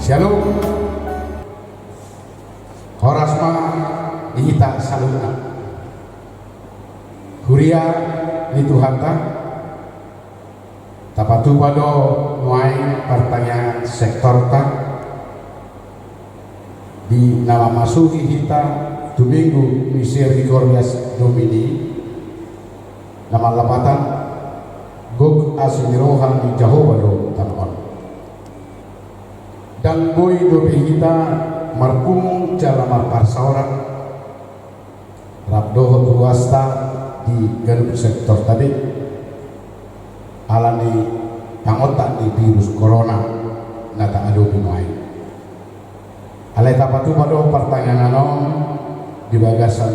Shalom. Horasma dihita saluna. Huria di Tuhanta. Tapatu pado nuai pertanyaan sektor ta di nama masuki kita Domingo Misericordias Domini nama lapatan Gog Asimirohan di Jehovah do Tanon dan boy dobi kita marpung jalamar parsaorang rabdoh ruasta di galup sektor tadi alani pangotak di virus corona nata ado binuai alai tapatu pado pertanyaan anom di bagasan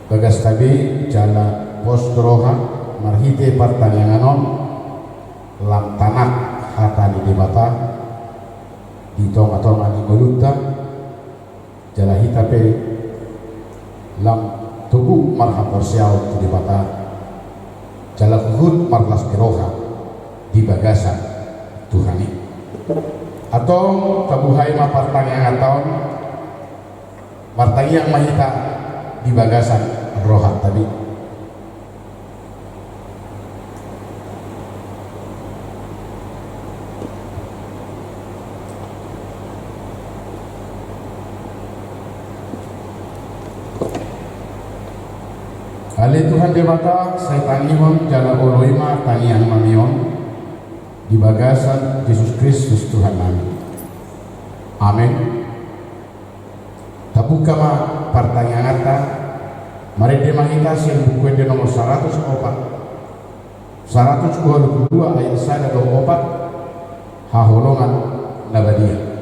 bagas tadi jala postroha marhite pertanyaan anom lam tanak hata di debata di tong-tong ani golutta jala hitape lam tubuh marha porsiau di debata jala kuhut marlas piroha di bagasan Tuhani atau kabuhai ma pertanyaan tahun pertanyaan mahita di bagasan rohat tadi Ali Tuhan debata saya tangihon jala oloima tangian mamion di bagasan Yesus Kristus Tuhan kami. Amin. Tabuka ma pertanyaan ta mari demahita siang buku de nomor 104 122 ayat 124 haholongan nabadia.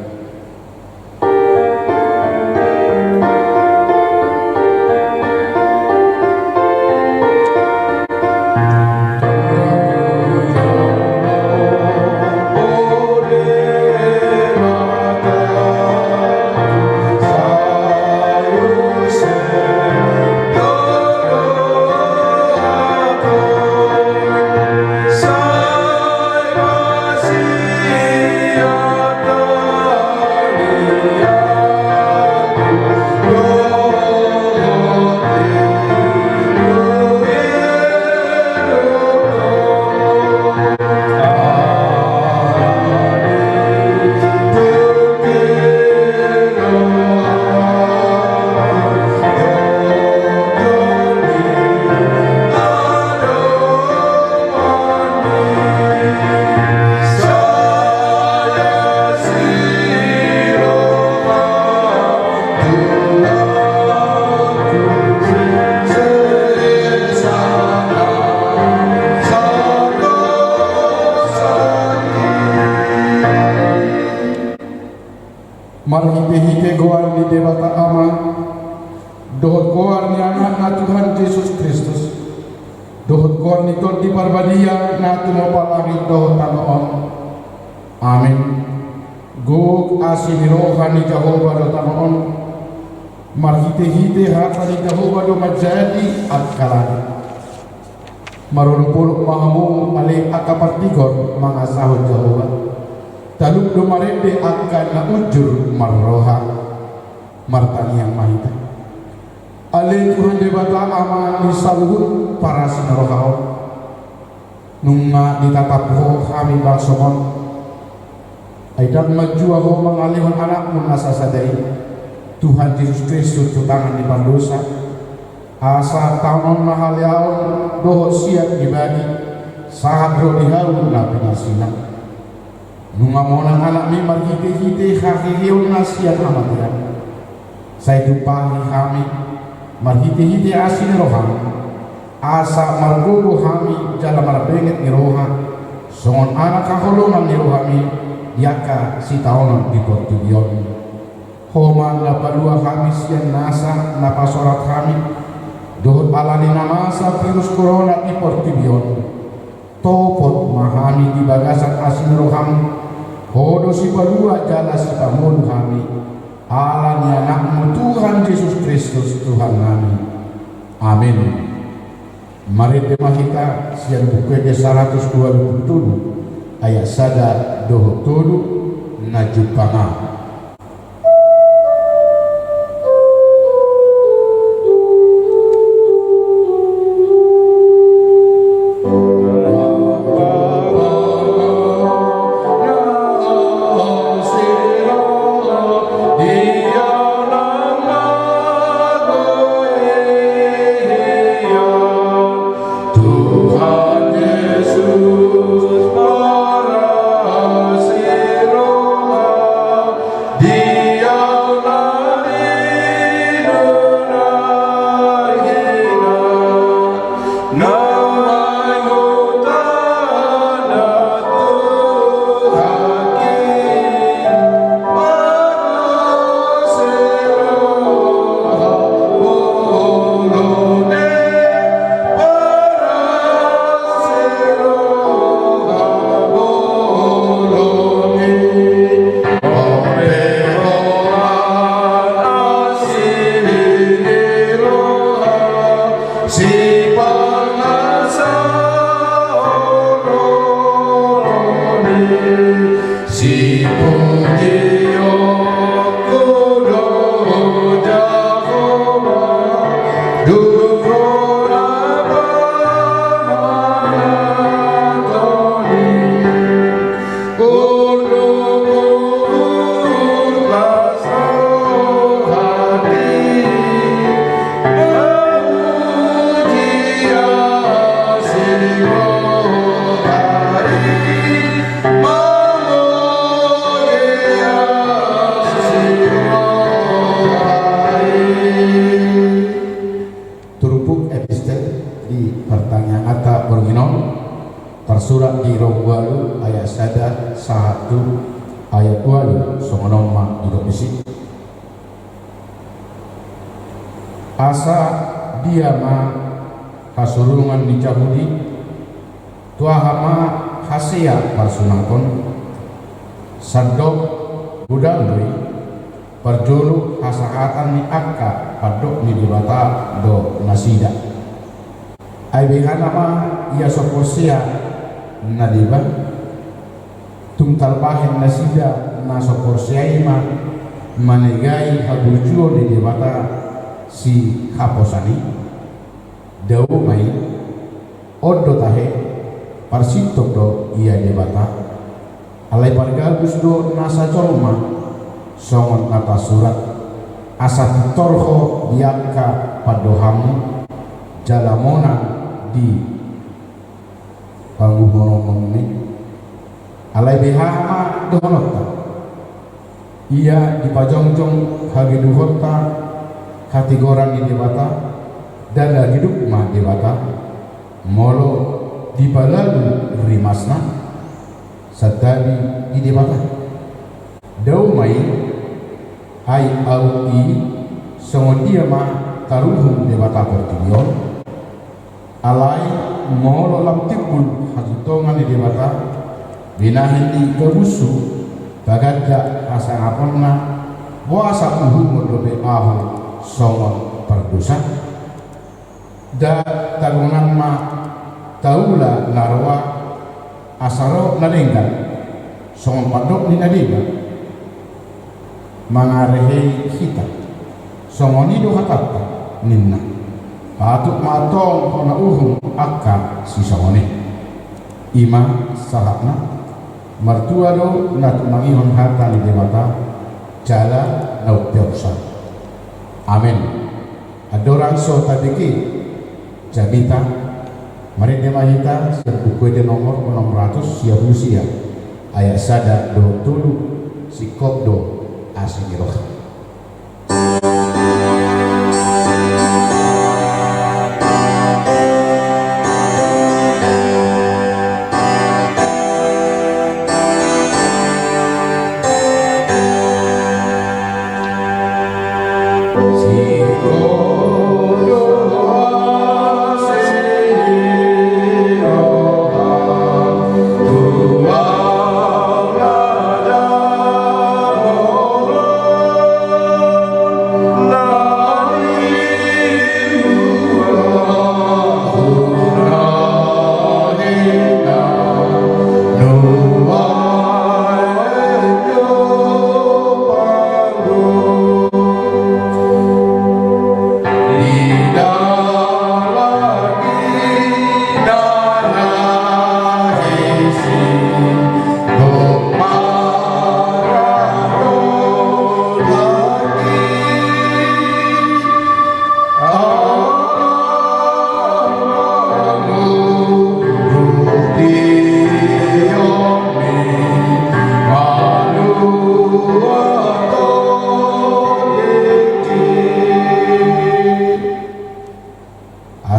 Marhite goar di debata ama dohot goar ni anak na Tuhan Yesus Kristus dohot goar ni tot di parbadia na tumapalagi dohot tanoon. Amin. Gog asimirohan ni Jehovah do tanoon marhite hata ni Jehovah do majadi at kalani marulupuluk mahamu alih akapartigor mangasahod Jehovah taluk do marende akan na ujur marroha martani yang mahita ale Tuhan debata ama ni saluhut para sinarohao nunga ditatapuho kami bangsomon aidan majua ho mengalihon anakmu nasasadai Tuhan Yesus Kristus tutangan di pandosa asa tahun mahal yaon doho siap ibadi saat roh dihaun na pinasinak nunga monang anak mi marhite hakihiun nasiat amatiran saya dupahi kami marhite asin roham asa margogo kami jala marbenget ni roha songon anak kaholongan ni rohami yaka si taonon di portugion homan lapalua kami sian nasa napasorat kami dohot alani namasa virus corona di portugion topot mahami di bagasan asin roham hodo si palua jala si pamulu kami alani anakmu Tuhan Yesus Kristus Tuhan kami. Amin. Mari tema kita siang buku 127 ayat sada doho tudu najupanga. Tersurat di Rohwalu ayat sada 1 ayat 2 songonoma di bisi. Asa dia ma hasurungan di Yahudi tuahama hasia parsunangkon sadok budalui perjulu hasahatan ni akka padok ni dibata do nasida aibihana ma ia soposia nadiba tungtal bahen nasida na soposia ima manegai habujuo di dibata si haposani dawu mai odo tahe parsitok do ia debata alai pargagus do nasa colma songon kata surat asa torho diaka padohamu jalamona di panggumono mengni alai behama dohonota ia dipajongjong hagi duhota hati gorang di debata dan lagi dukma debata molo dibalalu rimasna satadi di debata dau mai hai au i songon dia ma taruhum debata pertibion alai molo lamtikul hajutongan di debata binahin di kerusu bagaja asa ngaponna buasa uhu modobe ahu songon perdosa da tagunan ma taula narwa asaro nadenggan songon padok ni nadiba mangarehe kita songoni do hatata ninna patuk matong kona uhum akka si songoni ima sahatna mertua do natu mangihon harta ni dewata jala nau teoksa amin adorang so tadiki jabita mari demahita sebuku de nomor 600 siap usia ayat sada do tulu sikop do asigiroh.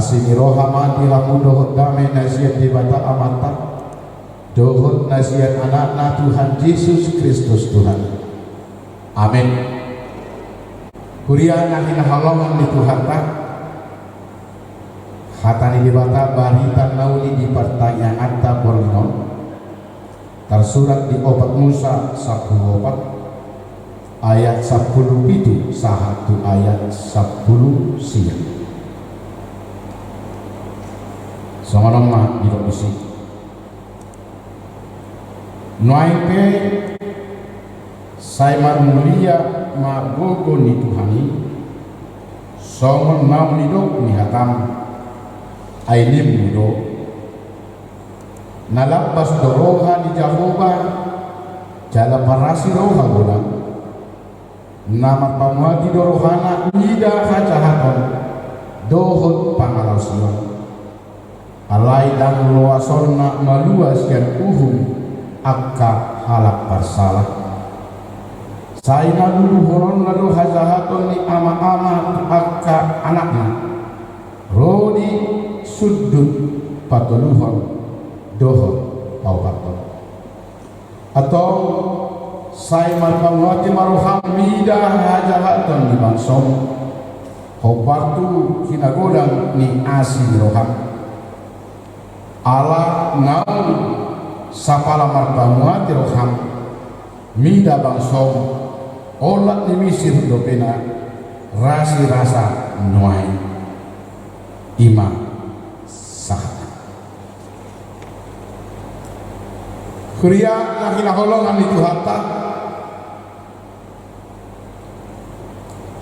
asini rohamati laku dohot damai nasihat di bata amata dohot nasihat anakna Tuhan Yesus Kristus Tuhan. Amin. Kuria nahina halongan di Tuhan tak hatani di bata barita nauli di pertanyaan tak bornon tersurat di obat Musa 10 obat ayat 10 itu sahatu ayat 10 siang songonom mah di lokasi noaipe saya mulia magogo ni Tuhani songon mau ni dok ni hatam ainim mudo nalabas doroha di Jehovah jala parasi roha bola nama pamati dorohana nida hajahaton dohot pangalausion alai dan luasorna maluas dan akka halak bersalah saya dulu horon lalu hajahaton ni ama-ama akka anaknya rodi sudut patuluhon dohon paubaton atau saya malpamwati maruham mida hajahaton di bangsom hobartu kinagodang ni asi roham ala nau sapala marpamwati roham mida bangsom olat ni misir dopena rasi rasa nuai ima sah Kuria nakina holongan itu hatta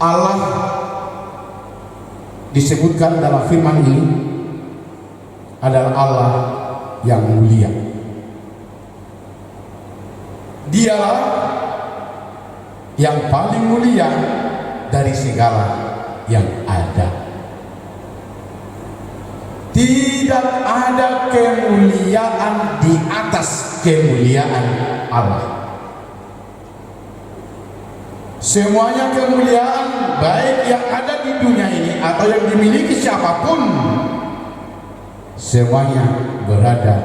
Allah disebutkan dalam firman ini adalah Allah yang mulia. Dialah yang paling mulia dari segala yang ada. Tidak ada kemuliaan di atas kemuliaan Allah. Semuanya kemuliaan baik yang ada di dunia ini atau yang dimiliki siapapun, semuanya berada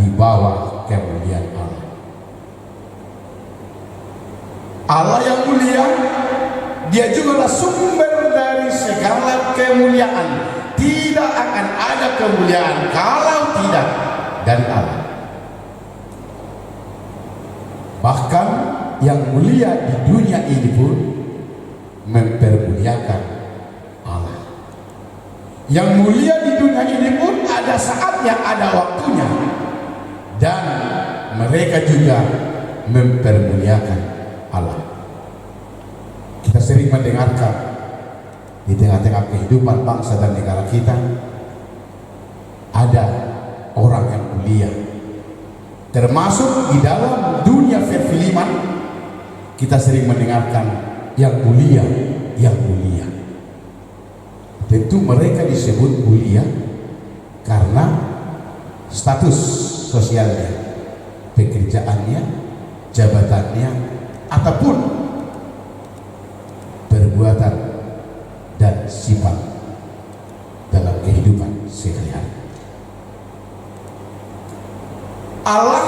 di bawah kemuliaan Allah. Allah yang mulia, dia juga adalah sumber dari segala kemuliaan. Tidak akan ada kemuliaan kalau tidak dari Allah. Bahkan yang mulia di dunia ini pun mempermuliakan Allah. Yang mulia di dunia ini pun ada saatnya, ada waktunya, dan mereka juga mempermuliakan Allah. Kita sering mendengarkan di tengah-tengah kehidupan bangsa dan negara kita ada orang yang mulia, termasuk di dalam dunia perfilman kita sering mendengarkan yang mulia, yang mulia. Tentu mereka disebut mulia karena status sosialnya, pekerjaannya, jabatannya, ataupun perbuatan dan sifat dalam kehidupan sehari-hari. Allah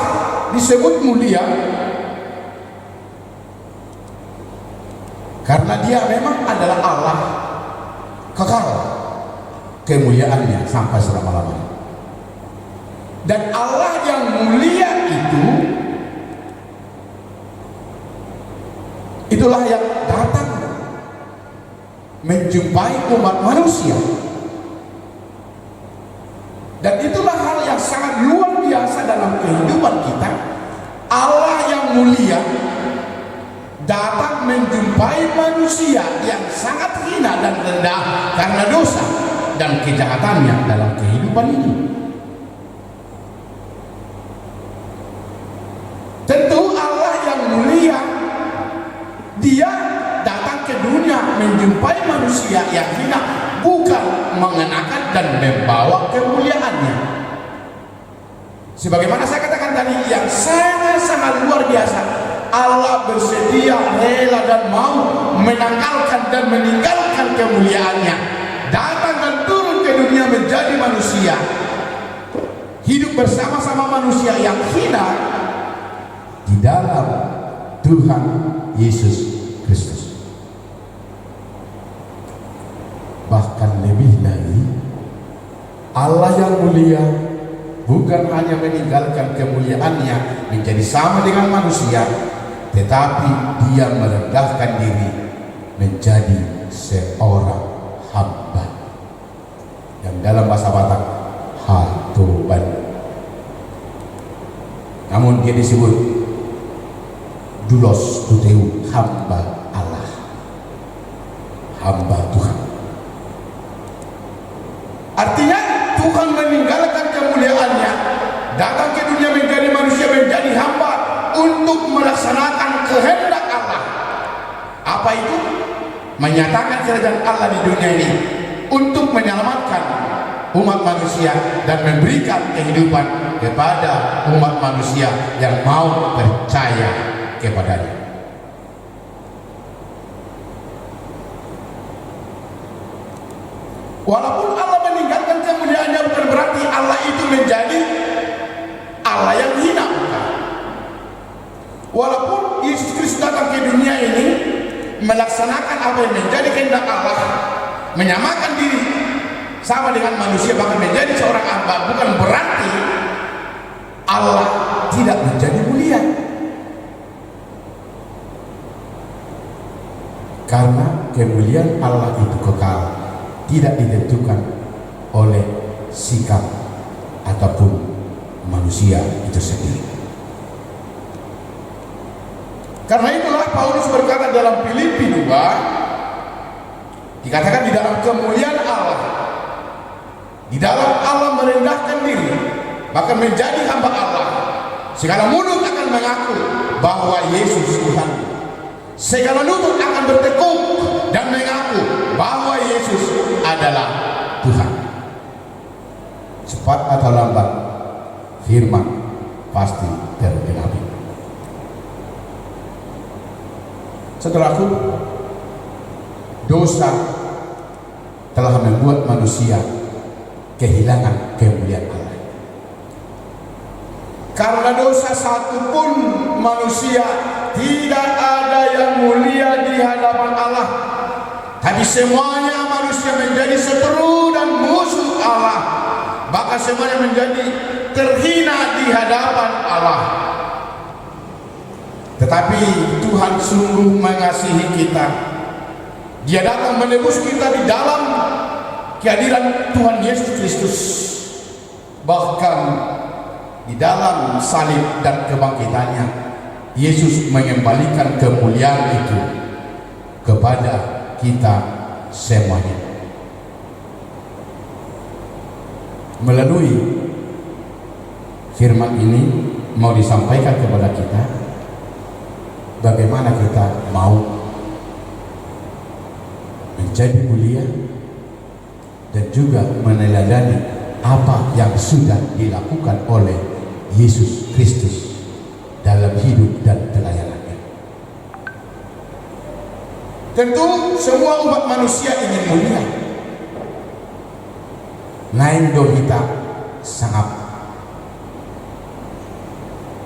disebut mulia karena dia memang adalah Allah kekal kemuliaannya sampai selama-lamanya. Dan Allah yang mulia itulah yang datang menjumpai umat manusia, dan itulah hal yang sangat luar biasa dalam kehidupan kita. Allah yang mulia datang menjumpai manusia yang sangat hina dan rendah karena dosa dan kejahatannya dalam kehidupan ini. Tentu Allah yang mulia, dia datang ke dunia menjumpai manusia yang hina, bukan mengenakan dan membawa kemuliaannya. Sebagaimana saya katakan tadi, yang sangat-sangat luar biasa, Allah bersedia, rela dan mau menanggalkan dan meninggalkan kemuliaannya, datang dan turun ke dunia menjadi manusia, hidup bersama-sama manusia yang hina di dalam Tuhan Yesus Kristus. Bahkan lebih lagi, Allah yang mulia bukan hanya meninggalkan kemuliaannya menjadi sama dengan manusia, tetapi dia merendahkan diri menjadi seorang hamba, yang dalam bahasa Batak hatoban. Namun dia disebut dulos tuteu, hamba Allah, hamba Tuhan. Artinya Tuhan meninggalkan kemuliaannya, datang ke dunia menjadi manusia, menjadi hamba untuk melaksanakan kehendak Allah. Apa itu? Menyatakan kerajaan Allah di dunia ini untuk menyelamatkan umat manusia dan memberikan kehidupan kepada umat manusia yang mau percaya kepadanya. Walaupun Allah meninggalkan kemuliaannya, bukan berarti Allah itu menjadi Allah yang hina, bukan. Walaupun Yesus Kristus datang ke dunia ini melaksanakan apa yang menjadi kehendak Allah, menyamakan diri sama dengan manusia, bahkan menjadi seorang hamba, bukan berarti Allah tidak menjadi mulia. Karena kemuliaan Allah itu kekal, tidak ditentukan oleh sikap ataupun manusia itu sendiri. Karena itulah Paulus berkata dalam Filipi 2, dikatakan di dalam kemuliaan Allah, di dalam Allah merendahkan diri, bahkan menjadi hamba Allah, segala mulut akan mengaku bahwa Yesus Tuhan. Segala lutut akan bertekuk dan mengaku bahwa Yesus adalah Tuhan. Cepat atau lambat, firman pasti tergenapi. Saudaraku, dosa telah membuat manusia kehilangan kemuliaan Allah. Karena dosa, satupun manusia tidak ada yang mulia di hadapan Allah. Tapi semuanya manusia menjadi seteru dan musuh Allah. Bahkan semuanya menjadi terhina di hadapan Allah. Tetapi Tuhan sungguh mengasihi kita. Dia datang menebus kita di dalam kehadiran Tuhan Yesus Kristus. Bahkan di dalam salib dan kebangkitannya, Yesus mengembalikan kemuliaan itu kepada kita semuanya. Melalui firman ini mau disampaikan kepada kita, bagaimana kita mau menjadi mulia dan juga meneladani apa yang sudah dilakukan oleh Yesus Kristus dalam hidup dan pelayanannya. Tentu semua umat manusia ingin mulia. Nain dohita sangat.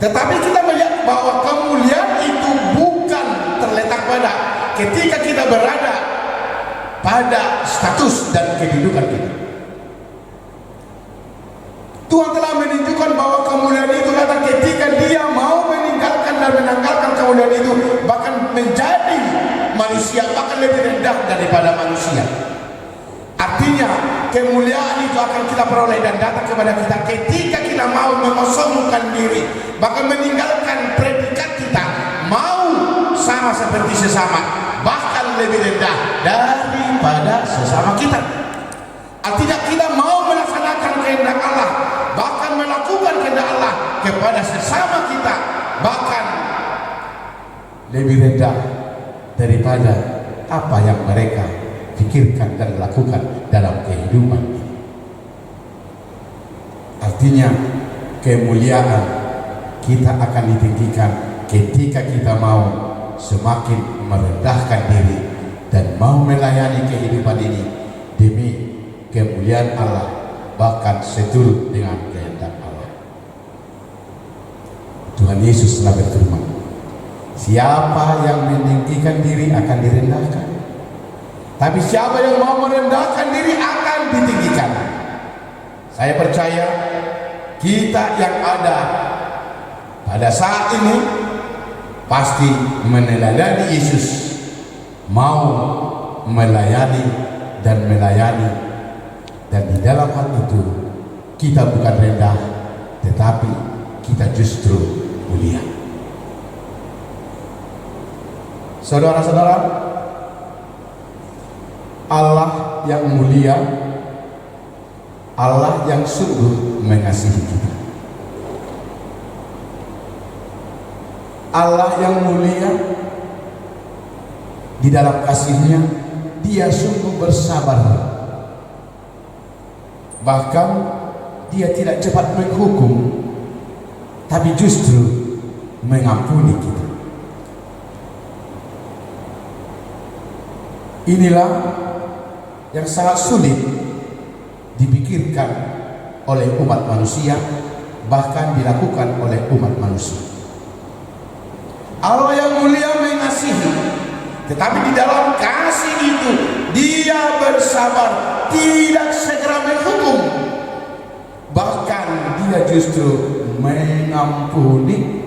Tetapi kita melihat bahwa kemuliaan itu bukan terletak pada ketika kita berada pada status dan kedudukan kita. Tuhan telah menunjukkan bahwa kemuliaan itu datang ketika Dia mau meninggalkan dan menanggalkan kemuliaan itu, bahkan menjadi manusia, bahkan lebih rendah daripada manusia. Artinya kemuliaan itu akan kita peroleh dan datang kepada kita ketika kita mau mengosongkan diri, bahkan meninggalkan predikat kita, mau sama seperti sesama, bahkan lebih rendah daripada sesama kita. Artinya kita mau melaksanakan kehendak Allah, bahkan melakukan kehendak Allah kepada sesama kita, bahkan lebih rendah daripada apa yang mereka pikirkan dan lakukan dalam kehidupan ini. Artinya kemuliaan kita akan ditinggikan ketika kita mau semakin merendahkan diri dan mau melayani kehidupan ini demi kemuliaan Allah, bahkan seturut dengan kehendak Allah. Tuhan Yesus telah berfirman, siapa yang meninggikan diri akan direndahkan, tapi siapa yang mau merendahkan diri akan ditinggikan. Saya percaya kita yang ada pada saat ini pasti meneladani Yesus, mau melayani dan melayani, dan di dalam hal itu kita bukan rendah, tetapi kita justru mulia. Saudara-saudara, Allah yang mulia, Allah yang sungguh mengasihi kita, Allah yang mulia di dalam kasihnya, dia sungguh bersabar, bahkan dia tidak cepat menghukum, tapi justru mengampuni kita. Inilah yang sangat sulit dipikirkan oleh umat manusia, bahkan dilakukan oleh umat manusia. Allah yang mulia mengasihi, tetapi di dalam kasih itu dia bersabar, tidak segera menghukum, bahkan dia justru mengampuni.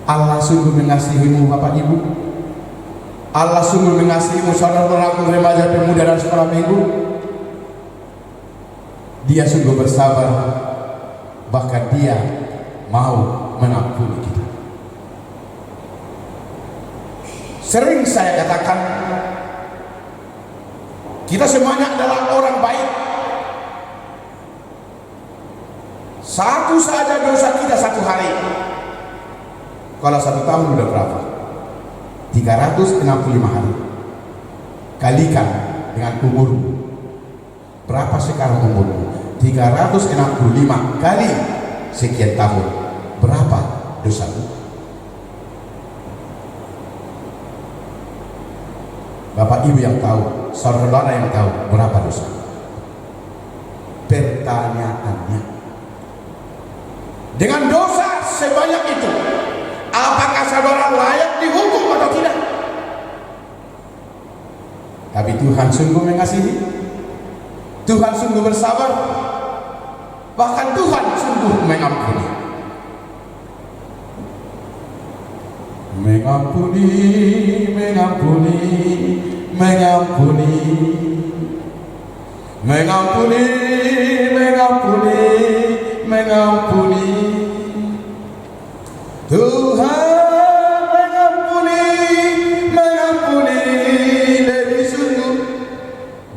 Allah sungguh mengasihimu Bapak Ibu, Allah sungguh mengasihimu saudara-saudaraku remaja, pemuda dan sekolah minggu. Dia sungguh bersabar, bahkan dia mau mengampuni kita. Sering saya katakan, kita semuanya adalah orang baik. Satu saja dosa kita satu hari, kalau 1 tahun udah berapa? 365 hari. Kalikan dengan umurmu. Berapa sekarang umurmu? 365 kali sekian tahun. Berapa dosamu? Bapak Ibu yang tahu, saudara yang tahu berapa dosa? Pertanyaannya, dengan dosa sebanyak itu, apakah saudara layak dihukum atau tidak? Tapi Tuhan sungguh mengasihi, Tuhan sungguh bersabar, bahkan Tuhan sungguh mengampuni. Mengampuni, mengampuni, mengampuni, mengampuni, mengampuni, mengampuni. Tuhan mengampuni, mengampuni lebih sungguh,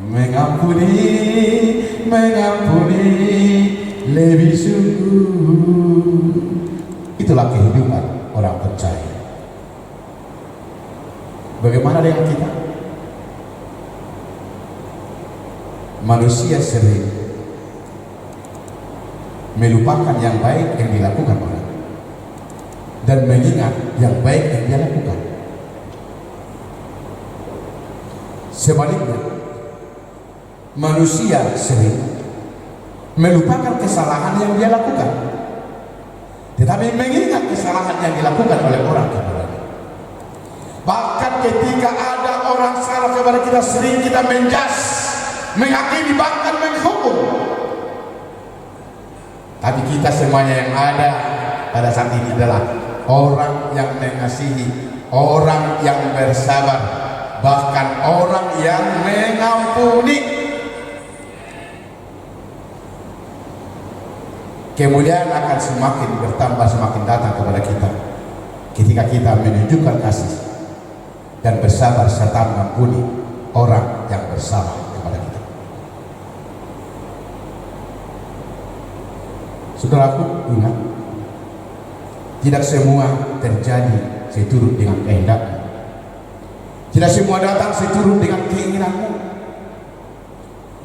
mengampuni, mengampuni lebih sungguh. Itulah kehidupan orang percaya. Bagaimana dengan kita? Manusia sering melupakan yang baik yang dilakukan orang dan mengingat yang baik yang dia lakukan. Sebaliknya, manusia sering melupakan kesalahan yang dia lakukan, tetapi mengingat kesalahan yang dilakukan oleh orang kepadanya. Bahkan ketika ada orang salah kepada kita, sering kita menjas, menghakimi, bahkan menghukum. Tapi kita semuanya yang ada pada saat ini adalah orang yang mengasihi, orang yang bersabar, bahkan orang yang mengampuni. Kemuliaan akan semakin bertambah, semakin datang kepada kita ketika kita menunjukkan kasih dan bersabar serta mengampuni orang yang bersalah kepada kita. Saudaraku, ingat, tidak semua terjadi seturut dengan kehendakmu. Tidak semua datang seturut dengan keinginanmu.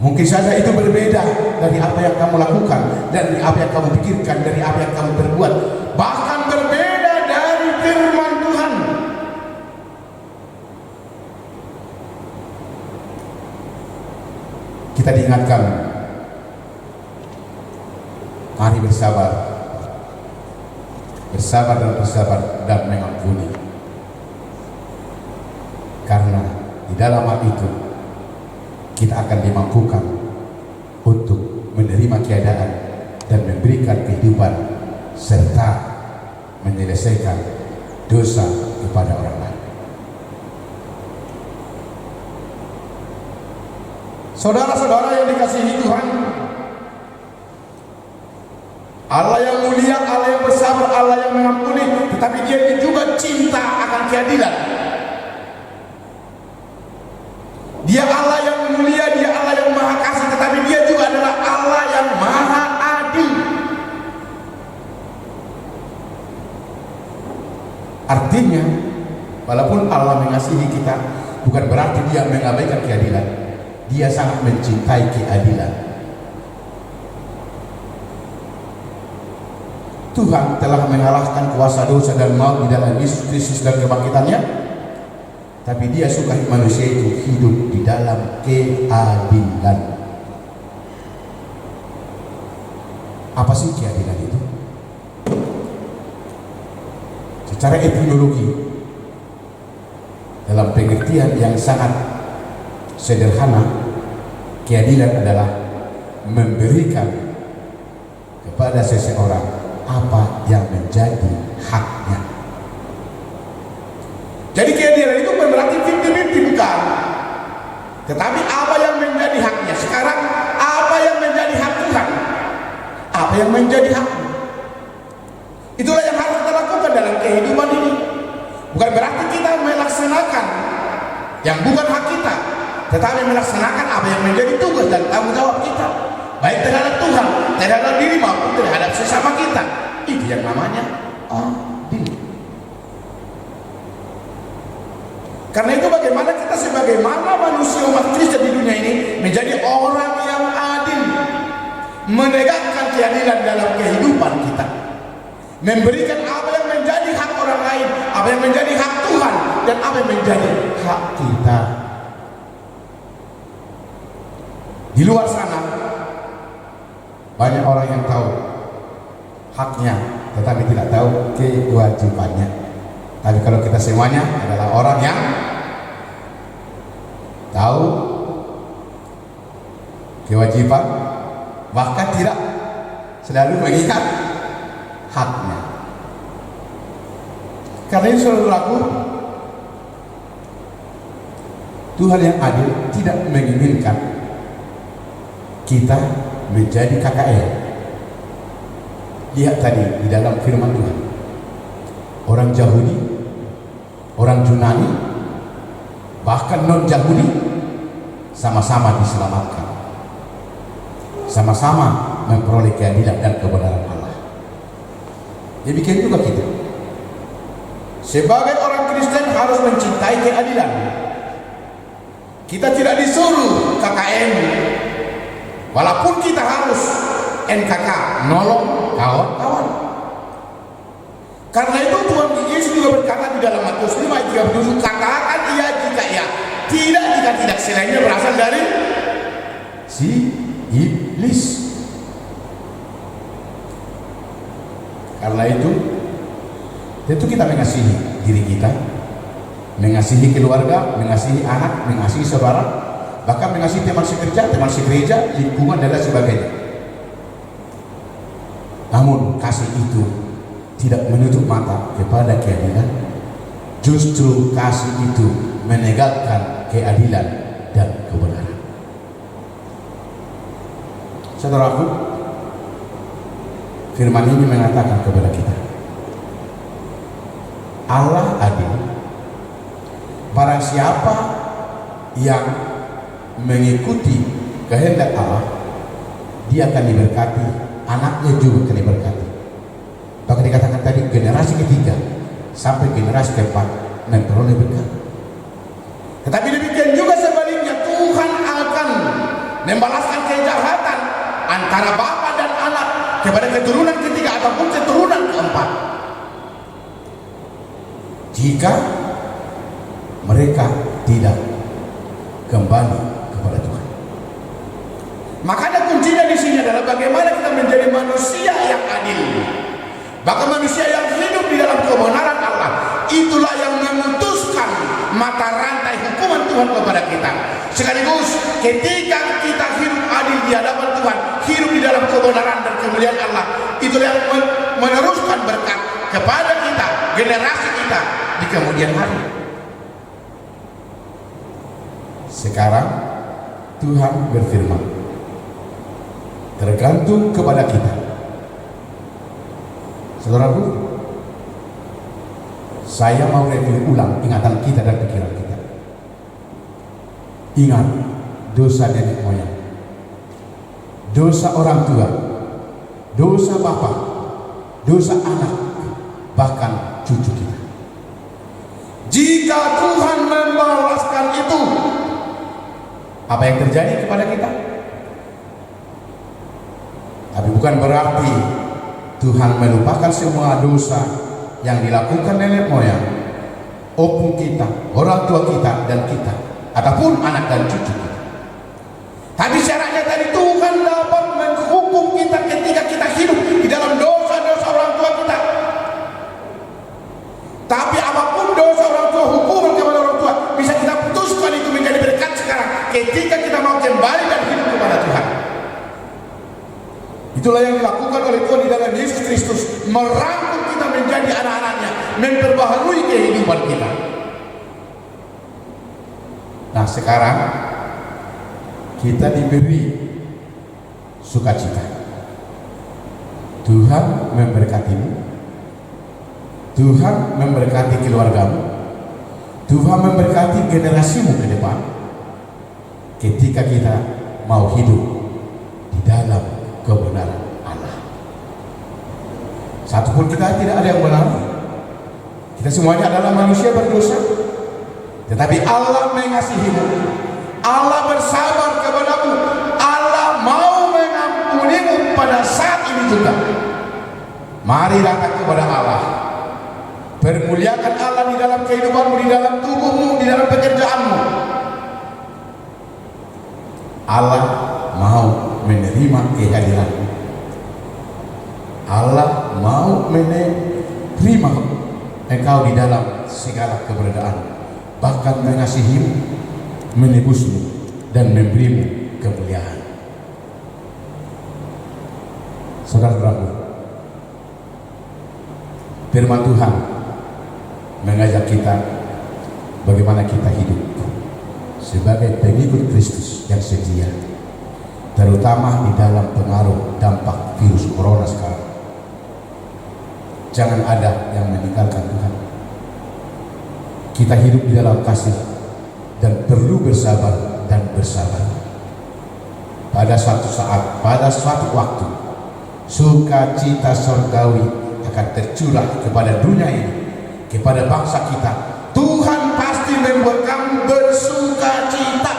Mungkin saja itu berbeda dari apa yang kamu lakukan, dari apa yang kamu pikirkan, dari apa yang kamu perbuat, bahkan berbeda dari firman Tuhan. kita diingatkan, mari bersabar, bersabar dan mengampuni. Karena di dalam hal itu kita akan dimampukan untuk menerima keadaan dan memberikan kehidupan serta menyelesaikan dosa kepada orang lain. Saudara-saudara yang dikasihi Tuhan, Allah yang mulia, Allah yang bersabar, Allah yang mengampuni, tetapi Dia juga cinta akan keadilan. Dia Allah yang mulia, Dia Allah yang maha kasih, tetapi Dia juga adalah Allah yang maha adil. Artinya, walaupun Allah mengasihi kita, bukan berarti Dia mengabaikan keadilan. Dia sangat mencintai keadilan. Tuhan telah mengalahkan kuasa dosa dan maut di dalam Yesus Kristus dan kebangkitannya, tapi Dia suka manusia itu hidup di dalam keadilan. Apa sih keadilan itu? Secara etimologi, dalam pengertian yang sangat sederhana, keadilan adalah memberikan kepada seseorang apa yang menjadi haknya. Jadi keadilan itu bukan berarti 50-50, bukan. Tetapi apa yang menjadi haknya. Sekarang apa yang menjadi hak Tuhan? Apa yang menjadi haknya? Itulah yang harus kita lakukan dalam kehidupan ini. Bukan berarti kita melaksanakan yang bukan hak kita, tetapi melaksanakan apa yang menjadi tugas dan tanggung jawab kita, baik terhadap Tuhan, terhadap diri maupun terhadap sesama kita. Itu yang namanya adil. Karena itu bagaimana kita sebagaimana manusia umat Kristen di dunia ini menjadi orang yang adil, menegakkan keadilan dalam kehidupan kita, memberikan apa yang menjadi hak orang lain, apa yang menjadi hak Tuhan, dan apa yang menjadi hak kita. Di luar sana banyak orang yang tahu haknya tetapi tidak tahu kewajibannya. Tapi kalau kita semuanya adalah orang yang tahu kewajiban, bahkan tidak selalu mengingat haknya. Karena itu saudaraku, Tuhan yang adil tidak menginginkan kita menjadi KKR. Lihat tadi di dalam firman Tuhan, orang Yahudi, orang Yunani, bahkan non-Yahudi sama-sama diselamatkan, sama-sama memperoleh keadilan dan kebenaran Allah. Demikian juga kita sebagai orang Kristen harus mencintai keadilan. Kita tidak disuruh KKN, walaupun kita harus NKK, nolong kawan-kawan. Karena itu Tuhan Yesus juga berkata di dalam Matius 5 ayat 37, katakan iya jika iya, tidak jika tidak, selainnya berasal dari si iblis. Karena itu tentu kita mengasihi diri kita, mengasihi keluarga, mengasihi anak, mengasihi saudara, bahkan mengasihi teman sekerja, teman segereja, lingkungan dan lain sebagainya. Namun kasih itu tidak menutup mata kepada keadilan. Justru kasih itu menegakkan keadilan dan kebenaran. Saudaraku, firman ini mengatakan kepada kita, Allah adil. Barang siapa yang mengikuti kehendak Allah, dia akan diberkati, anaknya juga akan diberkati. Bahkan dikatakan tadi generasi ketiga sampai generasi keempat memperoleh berkat. Tetapi demikian juga sebaliknya, Tuhan akan membalaskan kejahatan antara bapa dan anak kepada keturunan ketiga ataupun keturunan keempat, jika mereka tidak kembali kepada Tuhan. Makanya kuncinya di sini adalah bagaimana kita menjadi manusia yang adil. Bahkan manusia yang hidup di dalam kebenaran Allah. Itulah yang memutuskan mata rantai hukuman Tuhan kepada kita. Sekaligus ketika kita hidup adil di hadapan Tuhan, hidup di dalam kebenaran dan kemuliaan Allah, itulah yang meneruskan berkat kepada kita, generasi kita di kemudian hari. Sekarang Tuhan berfirman, tergantung kepada kita. Saudaraku, saya mau review ulang ingatan kita dan pikiran kita. Ingat dosa nenek moyang, dosa orang tua, dosa bapak, dosa anak, bahkan cucu kita. Jika Tuhan membalaskan itu, apa yang terjadi kepada kita? Tapi bukan berarti Tuhan melupakan semua dosa yang dilakukan nenek moyang, opung kita, orang tua kita, dan kita, ataupun anak dan cucu kita. Tapi syaratnya tadi Tuhan dapat menghukum kita ketika kita hidup di dalam dosa-dosa orang tua kita. Tapi apapun dosa orang tua, hukuman kepada orang tua, bisa kita putuskan itu menjadi berkat sekarang ketika kita mau kembali dan hidup kepada Tuhan. Itulah yang dilakukan oleh Tuhan di dalam Yesus Kristus, merangkul kita menjadi anak-anaknya, memperbaharui kehidupan kita. Nah sekarang kita diberi sukacita. Tuhan memberkatimu, Tuhan memberkati keluargamu, Tuhan memberkati generasimu ke depan ketika kita mau hidup di dalam kebenaran Allah. Satupun kita tidak ada yang benar. Kita semuanya adalah manusia berdosa. Tetapi Allah mengasihimu, Allah bersabar kepadamu, Allah mau mengampunimu pada saat ini juga. Mari datang kepada Allah, permuliakan Allah di dalam kehidupanmu, di dalam tubuhmu, di dalam pekerjaanmu. Allah mau menerima kehadiranmu. Allah mau menerima engkau di dalam segala keberadaan, bahkan mengasihimu, menebusmu, dan memberimu kemuliaan. Saudara-saudaraku, firman Tuhan mengajak kita bagaimana kita hidup sebagai pengikut Kristus yang setia, terutama di dalam pengaruh dampak virus corona sekarang. Jangan ada yang meninggalkan Tuhan. Kita hidup di dalam kasih dan perlu bersabar dan bersabar. Pada suatu saat, pada suatu waktu, sukacita surgawi akan tercurah kepada dunia ini, kepada bangsa kita. Tuhan pasti membuat kamu bersukacita.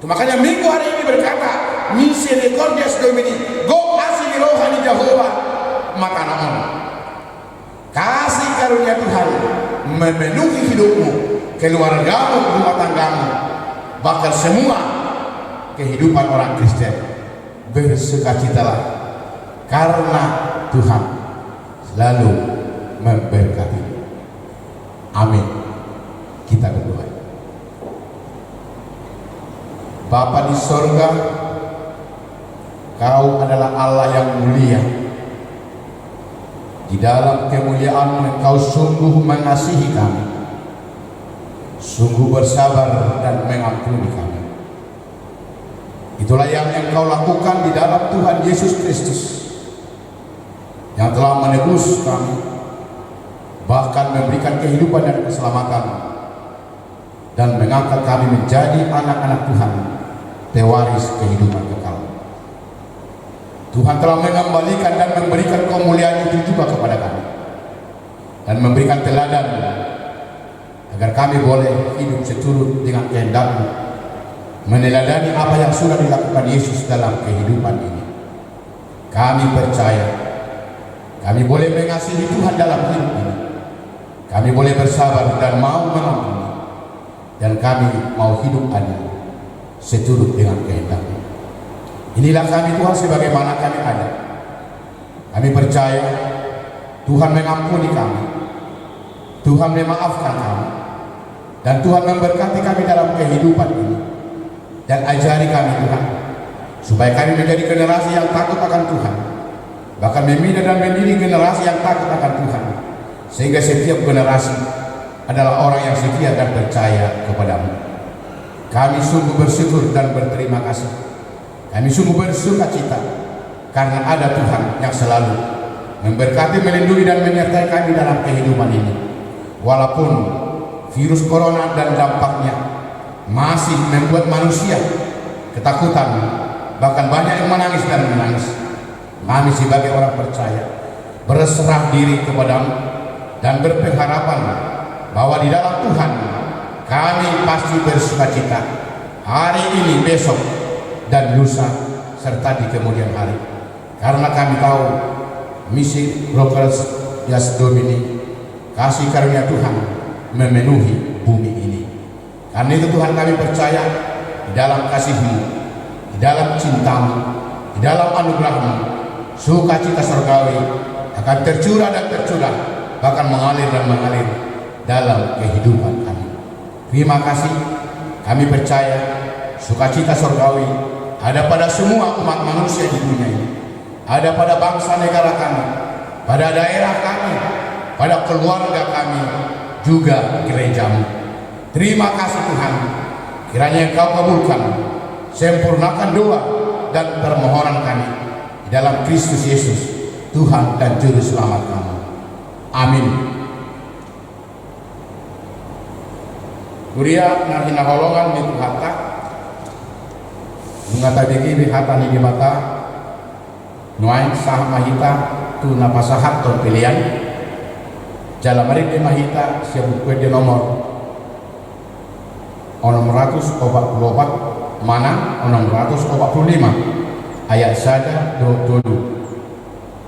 Makanya minggu hari ini berkata, misericordias Domini, go asih rohani Jehovah matanaon. Kasih karunia Tuhan memenuhi hidupmu, keluargamu, rumah tanggamu, bahkan semua kehidupan orang Kristen. Bersukacitalah karena Tuhan selalu memberkati. Amin. Kita berdoa. Bapa di sorga, Kau adalah Allah yang mulia. Di dalam kemuliaan-Mu Engkau sungguh mengasihi kami, sungguh bersabar dan mengampuni kami. Itulah yang Engkau lakukan di dalam Tuhan Yesus Kristus, yang telah menebus kami, bahkan memberikan kehidupan dan keselamatan, dan mengangkat kami menjadi anak-anak Tuhan, pewaris kehidupan kekal. Tuhan telah mengembalikan dan memberikan kemuliaan itu juga kepada kami, dan memberikan teladan agar kami boleh hidup seturut dengan kehendak-Mu, meneladani apa yang sudah dilakukan Yesus dalam kehidupan ini. Kami percaya kami boleh mengasihi Tuhan dalam hidup ini, kami boleh bersabar dan mau mengampuni, dan kami mau hidup adil seturut dengan kehendak-Mu. Inilah kami Tuhan sebagaimana kami ada. Kami percaya Tuhan mengampuni kami, Tuhan memaafkan kami, dan Tuhan memberkati kami dalam kehidupan ini. Dan ajari kami Tuhan, supaya kami menjadi generasi yang takut akan Tuhan, bahkan membina dan mendidik generasi yang takut akan Tuhan, sehingga setiap generasi adalah orang yang setia dan percaya kepada-Mu. Kami sungguh bersyukur dan berterima kasih. Kami sungguh bersuka cita karena ada Tuhan yang selalu memberkati, melindungi dan menyertai kami dalam kehidupan ini. Walaupun virus corona dan dampaknya masih membuat manusia ketakutan, bahkan banyak yang menangis dan menangis, kami sebagai orang percaya berserah diri kepada-Mu dan berpengharapan bahwa di dalam Tuhan kami pasti bersuka cita hari ini, besok, dan lusa, serta di kemudian hari. Karena kami tahu misi Progress Yas Domini, kasih karunia Tuhan memenuhi bumi ini. Karena itu Tuhan kami percaya di dalam kasih-Mu, di dalam cinta-Mu, di dalam anugerah-Mu, sukacita surgawi akan tercurah dan tercurah, bahkan mengalir dan mengalir dalam kehidupan kami. Terima kasih, kami percaya sukacita surgawi ada pada semua umat manusia di dunia ini, ada pada bangsa negara kami, pada daerah kami, pada keluarga kami, juga gereja-Mu. Terima kasih Tuhan, kiranya Engkau kabulkan, sempurnakan doa dan permohonan kami di dalam Kristus Yesus, Tuhan dan Juru Selamat kami. Amin. Kuria narhina holongan di Tuhata, mengatadiki bihata ni di mata, nuain sah mahita tu napasahat ton pilihan, jalamari di mahita siapuk di nomor 644 mana 645 ayat saja do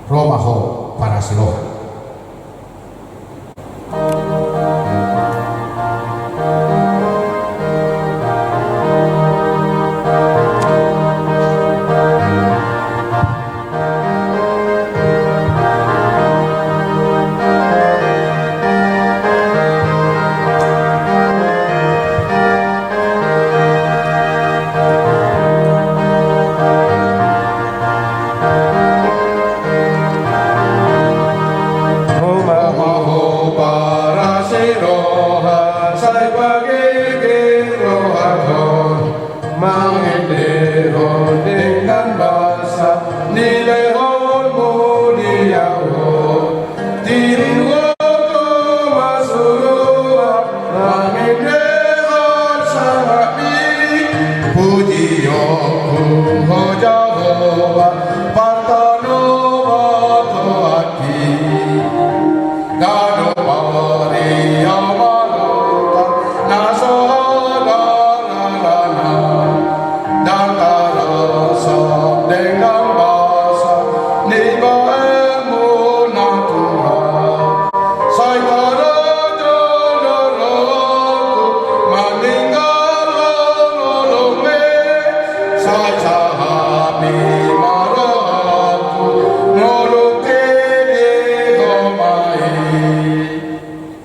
Romaho para siloha.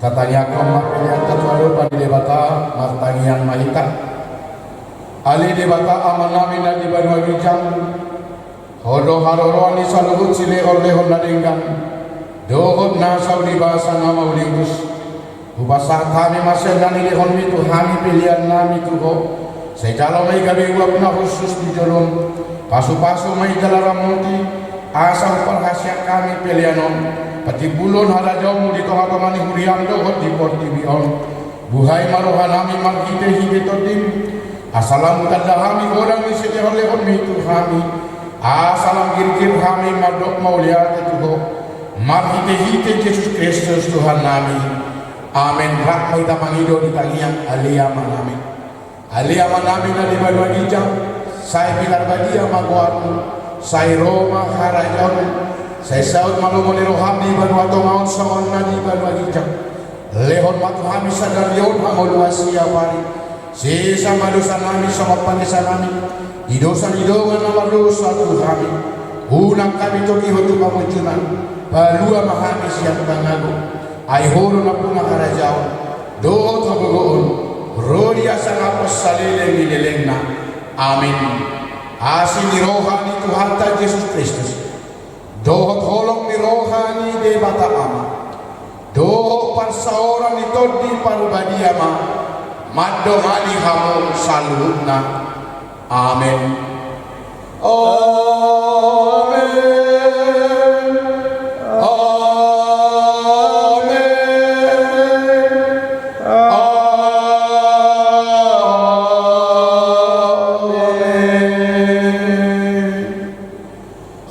Katanya kau mapilihan terlalu pada debata martangian mahita ali debata aman namin na di banwa wijang hodo haroroan ni saluhut sile olehon na dinggan dohod na saudi bahasa nama ulingus ubasah kami masih nani lehon mitu hami pilihan nami tuho sejalo may gabi wab na khusus di jolong pasu-pasu may jalaramuti asa upalhasya kami pilihanon pati bulon hara jauh di tengah-tengah ni hurian dohot di portibion buhai marohan hami marhite hite totim asalam kadahami orang ni setiap lehon mitu hami asalam girgir hami madok mauliat itu marhite hite Yesus Kristus Tuhan nami amin rak kita mangido di tangian aliyama nami na di badwa dijam saya pilar badia maguarmu saya Roma harajon saya saud malu moniru hami banwa tongaon saon nadi banwa gijak lehon matu hami sadar yaun hamolu asia pari sesama dosa kami sama panesa kami, di dosa nama dosa Tuhan kami, ulang kami toki hotu pamujunan, palua mahami siap kangago, ai horo na puna karajao, do tabogoon, rodi asa ngapos salele milelengna, amin. Asin ni rohani Tuhan ta Yesus Kristus, dohot holong ni rohani de bata ama, dohot parsaora ni todi parubadiama, madomani hamu saluna, amin. Amin.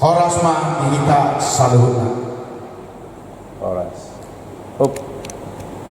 Horasma kita saluhna.